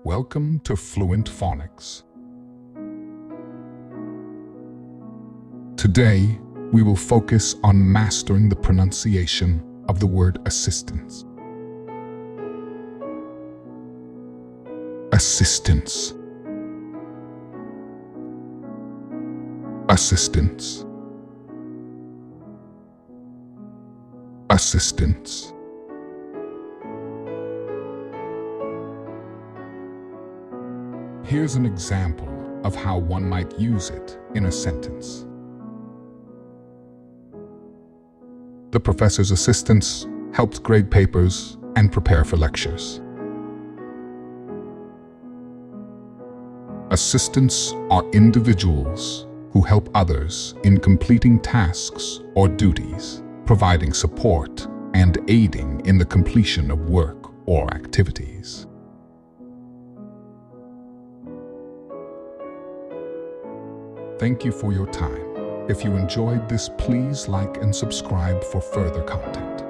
Welcome to Fluent Phonics. Today, we will focus on mastering the pronunciation of the word assistance. Assistance. Assistance. Assistance. Here's an example of how one might use it in a sentence. The professor's assistants helped grade papers and prepare for lectures. Assistants are individuals who help others in completing tasks or duties, providing support and aiding in the completion of work or activities. Thank you for your time. If you enjoyed this, please like and subscribe for further content.